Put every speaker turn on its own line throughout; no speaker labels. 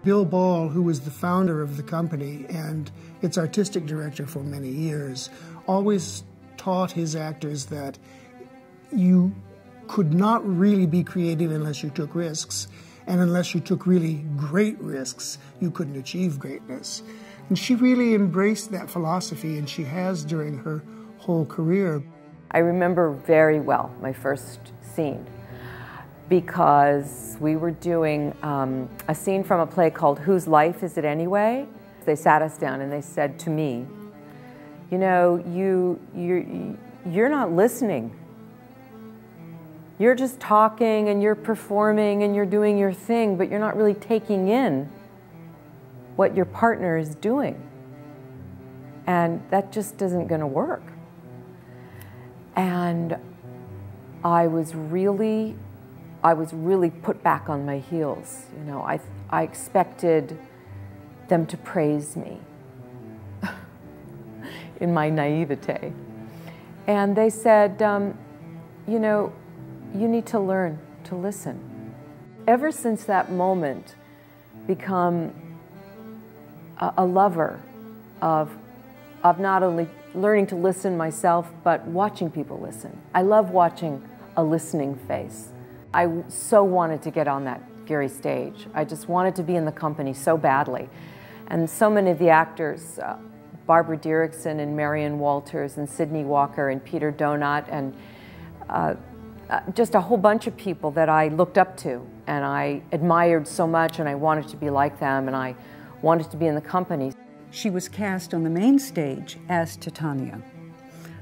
Bill Ball, who was the founder of the company and its artistic director for many years, always taught his actors that you could not really be creative unless you took risks, and unless you took really great risks, you couldn't achieve greatness. And she really embraced that philosophy, and she has during her whole career.
I remember very well my first scene, because we were doing a scene from a play called Whose Life Is It Anyway? They sat us down and they said to me, you know, you're not listening. You're just talking and you're performing and you're doing your thing, but you're not really taking in what your partner is doing. And that just isn't going to work. And I was really put back on my heels. You know, I expected them to praise me in my naivete. And they said, you know, you need to learn to listen. Ever since that moment, become a lover of not only learning to listen myself, but watching people listen. I love watching a listening face. I so wanted to get on that Geary stage. I just wanted to be in the company so badly. And so many of the actors, Barbara Derrickson and Marion Walters and Sydney Walker and Peter Donat and just a whole bunch of people that I looked up to and I admired so much, and I wanted to be like them, and I wanted to be in the company.
She was cast on the main stage as Titania.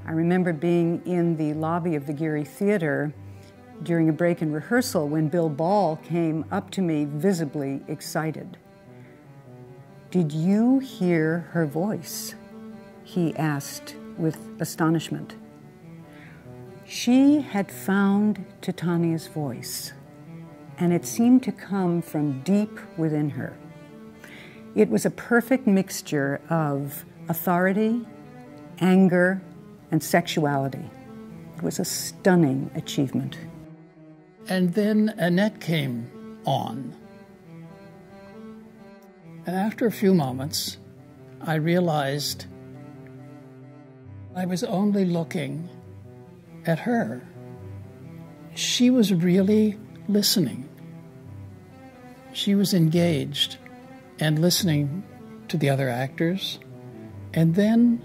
I remember being in the lobby of the Geary Theater during a break in rehearsal when Bill Ball came up to me visibly excited. "Did you hear her voice?" he asked with astonishment. She had found Titania's voice, and it seemed to come from deep within her. It was a perfect mixture of authority, anger, and sexuality. It was a stunning achievement.
And then Annette came on. And after a few moments, I realized I was only looking at her. She was really listening. She was engaged and listening to the other actors and then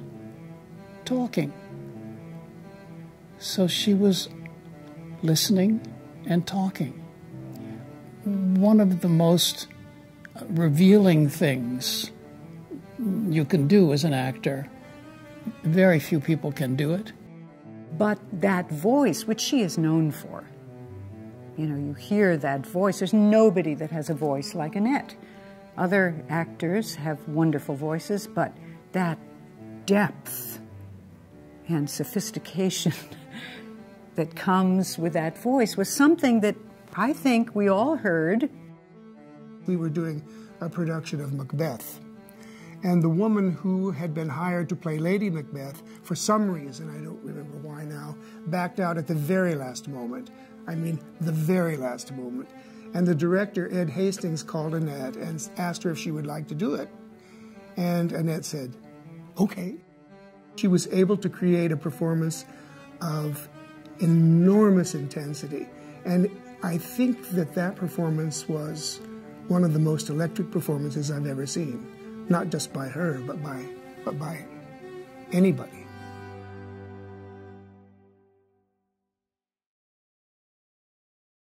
talking. So she was listening and talking. One of the most revealing things you can do as an actor, very few people can do it.
But that voice, which she is known for, you know, you hear that voice. There's nobody that has a voice like Annette. Other actors have wonderful voices, but that depth and sophistication that comes with that voice was something that I think we all heard.
We were doing a production of Macbeth, and the woman who had been hired to play Lady Macbeth, for some reason, I don't remember why now, backed out at the very last moment. I mean, the very last moment. And the director, Ed Hastings, called Annette and asked her if she would like to do it. And Annette said, okay. She was able to create a performance of enormous intensity. And I think that that performance was one of the most electric performances I've ever seen. Not just by her, but by anybody.